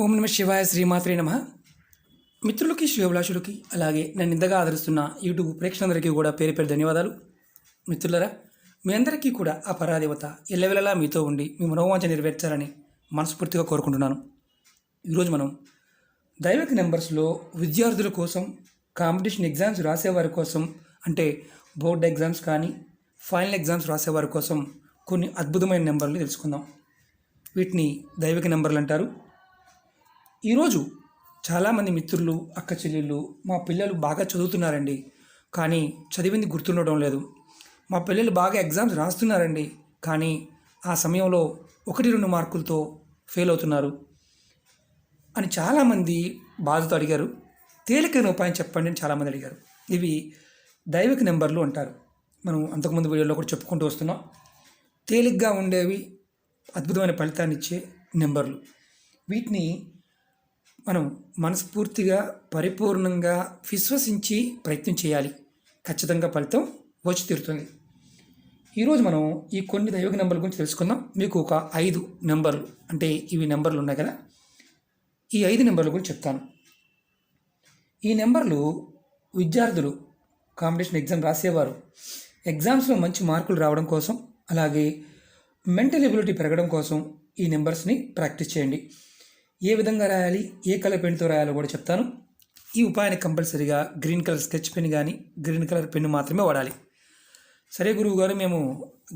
ఓం నమ శివాయ శ్రీమాత్రే నమ. మిత్రులకి శివభిలాషులకి అలాగే నన్ను ఇంతగా ఆదరిస్తున్న యూట్యూబ్ ప్రేక్షకులందరికీ కూడా పేరు పేరు ధన్యవాదాలు. మిత్రులరా, మీ అందరికీ కూడా ఆ పరాదేవత ఎల్లవెల్లలా మీతో ఉండి మీ మనోవాంఛ నెరవేర్చాలని మనస్ఫూర్తిగా కోరుకుంటున్నాను. ఈరోజు మనం దైవిక నెంబర్స్లో విద్యార్థుల కోసం, కాంపిటీషన్ ఎగ్జామ్స్ రాసేవారి కోసం, అంటే బోర్డ్ ఎగ్జామ్స్ కానీ ఫైనల్ ఎగ్జామ్స్ రాసేవారి కోసం కొన్ని అద్భుతమైన నెంబర్లు తెలుసుకుందాం. వీటిని దైవిక నెంబర్లు అంటారు. ఈరోజు చాలామంది మిత్రులు, అక్క చెల్లెళ్ళు, మా పిల్లలు బాగా చదువుతున్నారండి, కానీ చదివింది గుర్తుండడం లేదు. మా పిల్లలు బాగా ఎగ్జామ్స్ రాస్తున్నారండి, కానీ ఆ సమయంలో 1-2 మార్కులతో ఫెయిల్ అవుతున్నారు అని చాలామంది బాధతో అడిగారు. తేలికైన ఉపాయం చెప్పండి అని చాలామంది అడిగారు. ఇవి దైవిక నెంబర్లు అంటారు. మనం అంతకుముందు వీడియోలో కూడా చెప్పుకుంటూ వస్తున్నాం. తేలిగ్గా ఉండేవి, అద్భుతమైన ఫలితాన్ని ఇచ్చే నెంబర్లు. వీటిని మనం మనస్ఫూర్తిగా, పరిపూర్ణంగా విశ్వసించి ప్రయత్నం చేయాలి. ఖచ్చితంగా ఫలితం వచ్చి తీరుతుంది. ఈరోజు మనం ఈ కొన్ని దైవిక నెంబర్ల గురించి తెలుసుకుందాం. మీకు ఒక 5 నెంబర్లు, అంటే ఇవి నెంబర్లు ఉన్నాయి కదా, ఈ 5 నెంబర్ల గురించి చెప్తాను. ఈ నెంబర్లు విద్యార్థులు కాంపిటీషన్ ఎగ్జామ్ రాసేవారు ఎగ్జామ్స్లో మంచి మార్కులు రావడం కోసం, అలాగే మెంటల్ ఎబిలిటీ పెరగడం కోసం ఈ నెంబర్స్ని ప్రాక్టీస్ చేయండి. ఏ విధంగా రాయాలి, ఏ కలర్ పెన్తో రాయాలో కూడా చెప్తాను. ఈ ఉపాయాన్ని కంపల్సరీగా గ్రీన్ కలర్ స్కెచ్ పెన్ కానీ గ్రీన్ కలర్ పెన్ను మాత్రమే వాడాలి. సరే గురువు గారు, మేము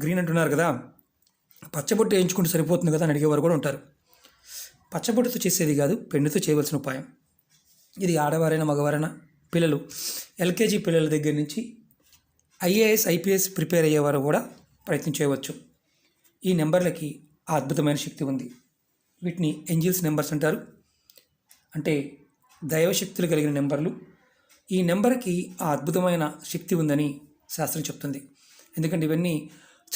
గ్రీన్ అంటున్నారు కదా, పచ్చబొట్టు వేయించుకుంటూ సరిపోతుంది కదా అని అడిగేవారు కూడా ఉంటారు. పచ్చబొట్టుతో చేసేది కాదు, పెన్నుతో చేయవలసిన ఉపాయం. ఇది ఆడవారైనా మగవారైనా, పిల్లలు ఎల్కేజీ పిల్లల దగ్గర నుంచి ఐఏఎస్ ఐపీఎస్ ప్రిపేర్ అయ్యేవారు కూడా ప్రయత్నం చేయవచ్చు. ఈ నెంబర్లకి ఆ అద్భుతమైన శక్తి ఉంది. వీటిని ఏంజిల్స్ నెంబర్స్ అంటారు, అంటే దైవశక్తులు కలిగిన నెంబర్లు. ఈ నెంబర్కి ఆ అద్భుతమైన శక్తి ఉందని శాస్త్రం చెప్తుంది. ఎందుకంటే ఇవన్నీ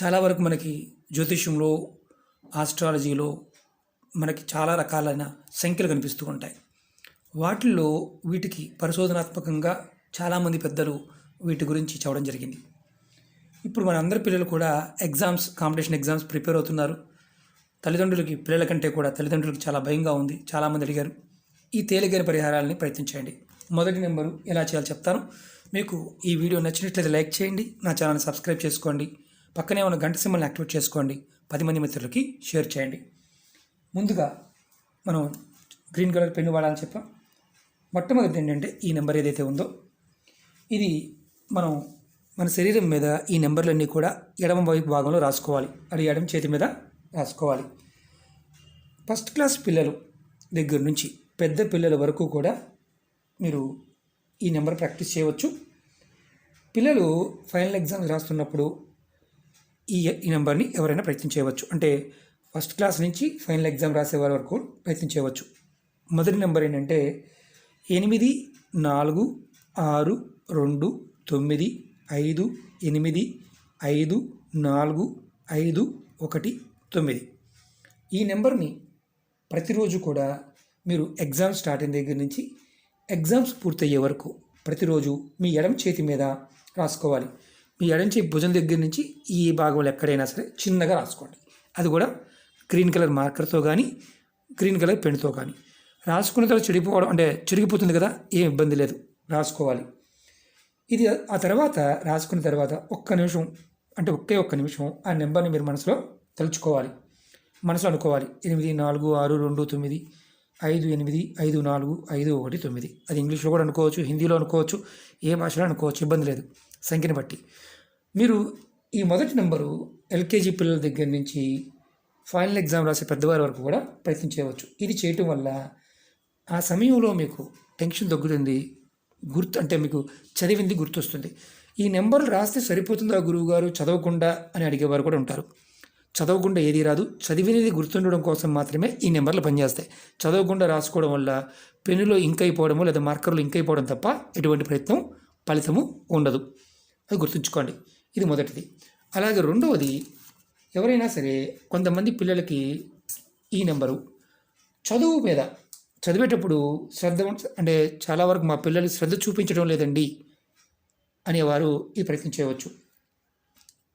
చాలా వరకు మనకి జ్యోతిష్యంలో, ఆస్ట్రాలజీలో మనకి చాలా రకాలైన సంఖ్యలు కనిపిస్తూ ఉంటాయి. వాటిల్లో వీటికి పరిశోధనాత్మకంగా చాలామంది పెద్దలు వీటి గురించి చెప్పడం జరిగింది. ఇప్పుడు మన అందరి పిల్లలు కూడా కాంపిటీషన్ ఎగ్జామ్స్ ప్రిపేర్ అవుతున్నారు. తల్లిదండ్రులకి పిల్లల కంటే కూడా తల్లిదండ్రులకు చాలా భయంగా ఉంది. చాలామంది అడిగారు. ఈ తేలికైన పరిహారాలని ప్రయత్నించండి. మొదటి నెంబరు ఎలా చేయాలో చెప్తాను. మీకు ఈ వీడియో నచ్చినట్లయితే లైక్ చేయండి, నా ఛానల్ని సబ్స్క్రైబ్ చేసుకోండి, పక్కనే ఉన్న గంట సింబల్ని యాక్టివేట్ చేసుకోండి, 10 మంది మిత్రులకి షేర్ చేయండి. ముందుగా మనం గ్రీన్ కలర్ పెన్ను వాడాలని చెప్పాం. మొట్టమొదటి ఏంటంటే ఈ నెంబర్ ఏదైతే ఉందో, ఇది మనం మన శరీరం మీద ఈ నెంబర్లన్నీ కూడా ఎడమ వైపు భాగంలో రాసుకోవాలి. అది ఎడమ చేతి మీద రాసుకోవాలి. ఫస్ట్ క్లాస్ పిల్లలు దగ్గర నుంచి పెద్ద పిల్లల వరకు కూడా మీరు ఈ నెంబర్ ప్రాక్టీస్ చేయవచ్చు. పిల్లలు ఫైనల్ ఎగ్జామ్స్ రాస్తున్నప్పుడు ఈ నెంబర్ని ఎవరైనా ప్రయత్నం చేయవచ్చు. అంటే ఫస్ట్ క్లాస్ నుంచి ఫైనల్ ఎగ్జామ్ రాసేవారి వరకు ప్రయత్నం చేయవచ్చు. మొదటి నెంబర్ ఏంటంటే 8 4 6 2 9 5 8 5 4 5 1 9. ఈ నెంబర్ని ప్రతిరోజు కూడా మీరు ఎగ్జామ్స్ స్టార్ట్ అయిన దగ్గర నుంచి ఎగ్జామ్స్ పూర్తయ్యే వరకు ప్రతిరోజు మీ ఎడమ చేతి మీద రాసుకోవాలి. మీ ఎడమ చేతి భుజం దగ్గర నుంచి ఈ భాగంలో ఎక్కడైనా సరే చిన్నగా రాసుకోండి. అది కూడా గ్రీన్ కలర్ మార్కర్తో కానీ గ్రీన్ కలర్ పెన్తో కానీ. రాసుకున్న తర్వాత చిరిగిపోతుంది కదా, ఏం ఇబ్బంది లేదు, రాసుకోవాలి. ఇది ఆ తర్వాత రాసుకున్న తర్వాత ఒక్క నిమిషం, అంటే ఒక్క నిమిషం ఆ నెంబర్ని మీరు మనసులో తలుచుకోవాలి, మనసులో అనుకోవాలి. 8 4 6 2 9 5 8 5 4 5 1 9. అది ఇంగ్లీష్లో కూడా అనుకోవచ్చు, హిందీలో అనుకోవచ్చు, ఏ భాషలో అనుకోవచ్చు, ఇబ్బంది లేదు. సంఖ్యని బట్టి మీరు ఈ మొదటి నెంబరు ఎల్కేజీ పిల్లల దగ్గర నుంచి ఫైనల్ ఎగ్జామ్ రాసే పెద్దవారి వరకు కూడా ప్రయత్నం చేయవచ్చు. ఇది చేయటం వల్ల ఆ సమయంలో మీకు టెన్షన్ తగ్గుతుంది, అంటే మీకు చదివింది గుర్తొస్తుంది. ఈ నెంబర్లు రాస్తే సరిపోతుందా గురువు గారు, చదవకుండా అని అడిగేవారు కూడా ఉంటారు. చదవకుండా ఏది రాదు, చదివినది గుర్తుండడం కోసం మాత్రమే ఈ నెంబర్లు పనిచేస్తాయి. చదవకుండా రాసుకోవడం వల్ల పెన్నులో ఇంక్ అయిపోవడము లేదా మార్కర్లు ఇంక్ అయిపోవడం తప్ప ఎటువంటి ఫలితము ఉండదు. అది గుర్తుంచుకోండి. ఇది మొదటిది. అలాగే రెండవది, ఎవరైనా సరే కొంతమంది పిల్లలకి ఈ నెంబరు చదువు మీద చదివేటప్పుడు అంటే చాలా వరకు మా పిల్లలు శ్రద్ధ చూపించడం లేదండి అనేవారు ఈ ప్రయత్నం చేయవచ్చు.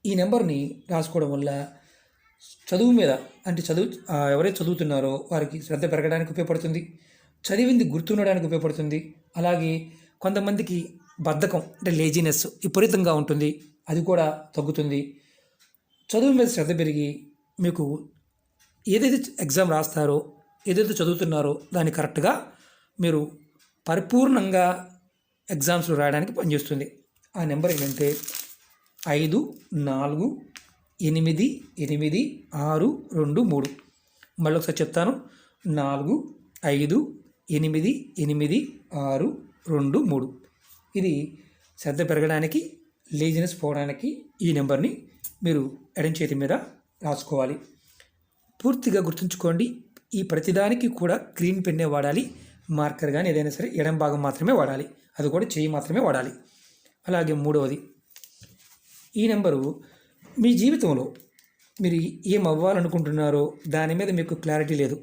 ఈ నెంబర్ని రాసుకోవడం వల్ల చదువు మీద అంటే ఎవరైతే చదువుతున్నారో వారికి శ్రద్ధ పెరగడానికి ఉపయోగపడుతుంది. చదివింది గుర్తుండడానికి ఉపయోగపడుతుంది. అలాగే కొంతమందికి బద్ధకం అంటే లేజినెస్ విపరీతంగా ఉంటుంది, అది కూడా తగ్గుతుంది. చదువు మీద శ్రద్ధ పెరిగి మీకు ఏదైతే ఎగ్జామ్ రాస్తారో, ఏదైతే చదువుతున్నారో దాన్ని కరెక్ట్గా మీరు పరిపూర్ణంగా ఎగ్జామ్స్లో రాయడానికి పనిచేస్తుంది. ఆ నెంబర్ ఏంటంటే 54886623. మళ్ళీ ఒకసారి చెప్తాను, 45886623. ఇది శ్రద్ధ పెరగడానికి, లేజినెస్ పోవడానికి ఈ నెంబర్ని మీరు ఎడం చేతి మీద రాసుకోవాలి. పూర్తిగా గుర్తుంచుకోండి, ఈ ప్రతిదానికి కూడా గ్రీన్ పెన్నే వాడాలి. మార్కర్ కానీ ఏదైనా సరే ఎడం భాగం మాత్రమే వాడాలి, అది కూడా చెయ్యి మాత్రమే వాడాలి. అలాగే మూడవది, ఈ నెంబరు మీ జీవితంలో మీరు ఏం అవ్వాలనుకుంటున్నారో దాని మీద మీకు క్లారిటీ లేదు,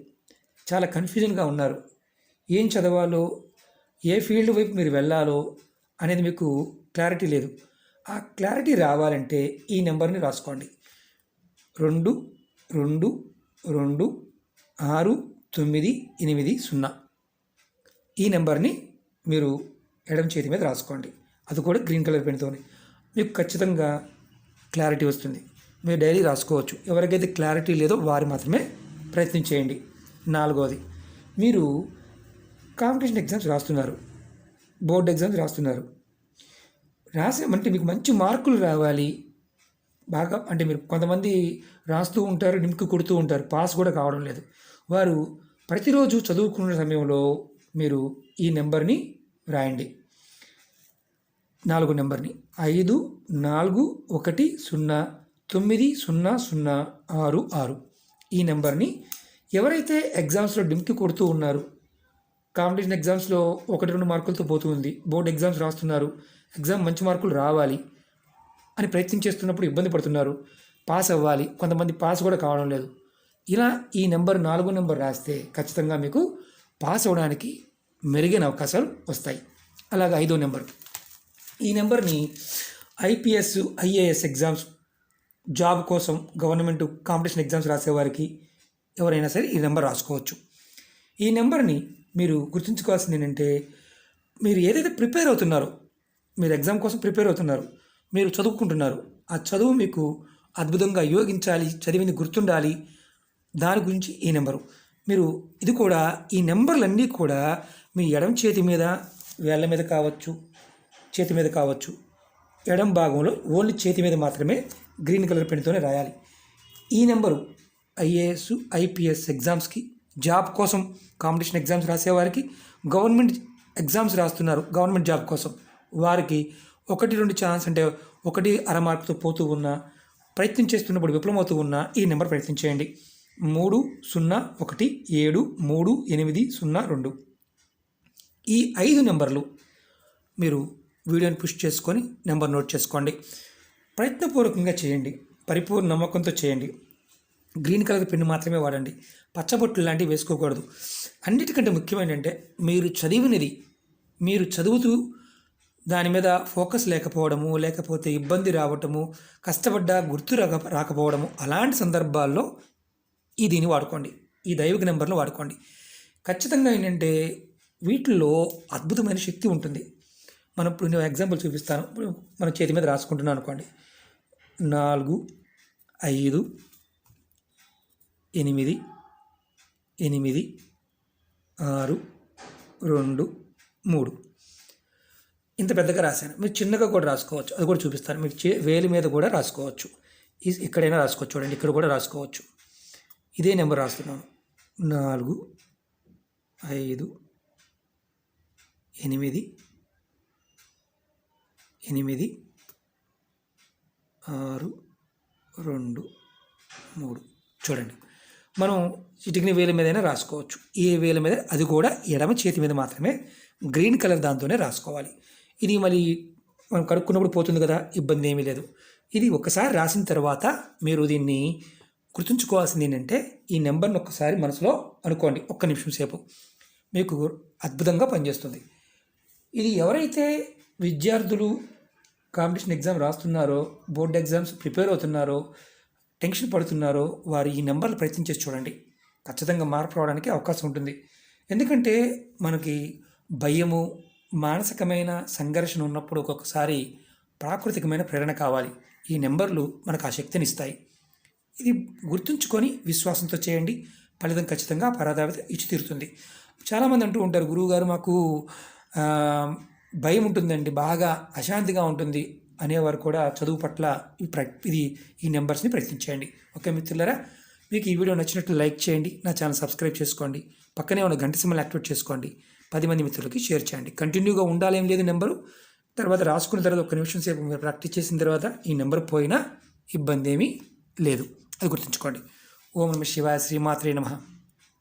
చాలా కన్ఫ్యూజన్గా ఉన్నారు. ఏం చదవాలో, ఏ ఫీల్డ్ వైపు మీరు వెళ్ళాలో అనేది మీకు క్లారిటీ లేదు. ఆ క్లారిటీ రావాలంటే ఈ నెంబర్ని రాసుకోండి. 222690. ఈ నెంబర్ని మీరు ఎడమ చేతి మీద రాసుకోండి, అది కూడా గ్రీన్ కలర్ పెన్తోనే. మీకు ఖచ్చితంగా క్లారిటీ వస్తుంది. మీరు డైలీ రాసుకోవచ్చు. ఎవరికైతే క్లారిటీ లేదో వారు మాత్రమే ప్రయత్నం చేయండి. నాలుగవది, మీరు కాంపిటీషన్ ఎగ్జామ్స్ రాస్తున్నారు, బోర్డ్ ఎగ్జామ్స్ రాస్తున్నారు. రాసామంటే మీకు మంచి మార్కులు రావాలి బాగా. అంటే మీరు కొంతమంది రాస్తూ ఉంటారు, నింపుకు కొడుతూ ఉంటారు, పాస్ కూడా కావడం లేదు. వారు ప్రతిరోజు చదువుకునే సమయంలో మీరు ఈ నెంబర్ని రాయండి. 4 నెంబర్ని 5411090066. ఈ నెంబర్ని ఎవరైతే ఎగ్జామ్స్లో డింకి కొడుతూ ఉన్నారు, కాంపిటీషన్ ఎగ్జామ్స్లో 1-2 మార్కులతో పోతూ ఉంది, బోర్డు ఎగ్జామ్స్ రాస్తున్నారు, ఎగ్జామ్ మంచి మార్కులు రావాలి అని ప్రయత్నం చేస్తున్నప్పుడు ఇబ్బంది పడుతున్నారు, పాస్ అవ్వాలి, కొంతమంది పాస్ కూడా కావడం లేదు. ఇలా ఈ నెంబర్ 4 నెంబర్ రాస్తే ఖచ్చితంగా మీకు పాస్ అవ్వడానికి మెరుగైన అవకాశాలు వస్తాయి. అలాగే 5వ నెంబర్, ఈ నెంబర్ని IPS IAS ఎగ్జామ్స్, జాబ్ కోసం గవర్నమెంట్ కాంపిటీషన్ ఎగ్జామ్స్ రాసేవారికి ఎవరైనా సరే ఈ నెంబర్ రాసుకోవచ్చు. ఈ నెంబర్ని మీరు గుర్తుంచుకోవాల్సింది ఏంటంటే, మీరు ఏదైతే ప్రిపేర్ అవుతున్నారో, మీరు ఎగ్జామ్ కోసం ప్రిపేర్ అవుతున్నారు, మీరు చదువుకుంటున్నారు, ఆ చదువు మీకు అద్భుతంగా యోగించాలి, చదివింది గుర్తుండాలి, దాని గురించి ఈ నెంబరు. మీరు ఇది కూడా, ఈ నెంబర్లన్నీ కూడా మీ ఎడం చేతి మీద, వేళ్ళ మీద కావచ్చు, చేతి మీద కావచ్చు, ఎడం భాగంలో ఓన్లీ చేతి మీద మాత్రమే గ్రీన్ కలర్ పెన్తోనే రాయాలి. ఈ నెంబరు IAS IPS ఎగ్జామ్స్కి, జాబ్ కోసం కాంపిటీషన్ ఎగ్జామ్స్ రాసేవారికి, గవర్నమెంట్ ఎగ్జామ్స్ రాస్తున్నారు గవర్నమెంట్ జాబ్ కోసం వారికి 1-2 ఛాన్స్, అంటే 1.5 మార్కుతో పోతూ ఉన్న, ప్రయత్నం చేస్తున్నప్పుడు విఫలమవుతూ ఉన్న ఈ నెంబర్ ప్రయత్నం చేయండి. 30173802. ఈ 5 నెంబర్లు మీరు వీడియోని పుష్ చేసుకొని నెంబర్ నోట్ చేసుకోండి. ప్రయత్నపూర్వకంగా చేయండి, పరిపూర్ణ నమ్మకంతో చేయండి. గ్రీన్ కలర్ పెన్ను మాత్రమే వాడండి, పచ్చబొట్లు లాంటివి వేసుకోకూడదు. అన్నిటికంటే ముఖ్యమైనది, మీరు చదివినది, మీరు చదువుతూ దాని మీద ఫోకస్ లేకపోవడము, లేకపోతే ఇబ్బంది రావటము, కష్టపడ్డా గుర్తు రాకపోవడము, అలాంటి సందర్భాల్లో దీన్ని వాడుకోండి, ఈ దైవిక నెంబర్లు వాడుకోండి. ఖచ్చితంగా ఏంటంటే వీటిల్లో అద్భుతమైన శక్తి ఉంటుంది. మనం ఇప్పుడు నేను ఎగ్జాంపుల్ చూపిస్తాను. ఇప్పుడు మన చేతి మీద రాసుకుంటున్నాను అనుకోండి, 4 5 8 8 6 2 3. ఇంత పెద్దగా రాశాను. మీరు చిన్నగా కూడా రాసుకోవచ్చు, అది కూడా చూపిస్తాను. మీరు వేలి మీద కూడా రాసుకోవచ్చు, ఎక్కడైనా రాసుకోవచ్చు. చూడండి, ఇక్కడ కూడా రాసుకోవచ్చు. ఇదే నెంబర్ రాస్తున్నాను, 4 5 8 8 6 2 3. చూడండి, మనం చిటికిన వేల మీదైనా రాసుకోవచ్చు, ఏ వేల మీద, అది కూడా ఎడమ చేతి మీద మాత్రమే గ్రీన్ కలర్ దాంతోనే రాసుకోవాలి. ఇది మరి మనం కడుక్కున్నప్పుడు పోతుంది కదా, ఇబ్బంది ఏమీ లేదు. ఇది ఒకసారి రాసిన తర్వాత మీరు దీన్ని గుర్తుంచుకోవాల్సింది ఏంటంటే, ఈ నెంబర్ని ఒక్కసారి మనసులో అనుకోండి, 1 నిమిషం సేపు, మీకు అద్భుతంగా పనిచేస్తుంది. ఇది ఎవరైతే విద్యార్థులు కాంపిటీషన్ ఎగ్జామ్ రాస్తున్నారో, బోర్డు ఎగ్జామ్స్ ప్రిపేర్ అవుతున్నారో, టెన్షన్ పడుతున్నారో వారు ఈ నెంబర్లు ప్రయత్నం చేసి చూడండి. ఖచ్చితంగా మార్పు రావడానికి అవకాశం ఉంటుంది. ఎందుకంటే మనకి భయము, మానసికమైన సంఘర్షణ ఉన్నప్పుడు ఒక్కొక్కసారి ప్రాకృతికమైన ప్రేరణ కావాలి. ఈ నెంబర్లు మనకు ఆ శక్తిని ఇస్తాయి. ఇది గుర్తుంచుకొని విశ్వాసంతో చేయండి. ఫలితం ఖచ్చితంగా పరాధావత ఇచ్చి తీరుతుంది. చాలామంది అంటూ ఉంటారు, గురువుగారు మాకు ఆ, భయం ఉంటుందండి, బాగా అశాంతిగా ఉంటుంది అనేవారు కూడా చదువు పట్ల ఈ నెంబర్స్ని ప్రయత్నించేయండి. ఓకే మిత్రులారా, మీకు ఈ వీడియో నచ్చినట్లు లైక్ చేయండి, నా ఛానల్ సబ్స్క్రైబ్ చేసుకోండి, పక్కనే ఉన్న గంట సింబల్ యాక్టివేట్ చేసుకోండి, 10 మంది మిత్రులకి షేర్ చేయండి. కంటిన్యూగా ఉండాలేం లేదు నెంబరు. తర్వాత రాసుకున్న తర్వాత 1 నిమిషం సేపు మీరు ప్రాక్టీస్ చేసిన తర్వాత ఈ నెంబర్ పోయినా ఇబ్బంది ఏమీ లేదు. అది గుర్తుంచుకోండి. ఓం నమః శివాయ. శ్రీమాత్రే నమః.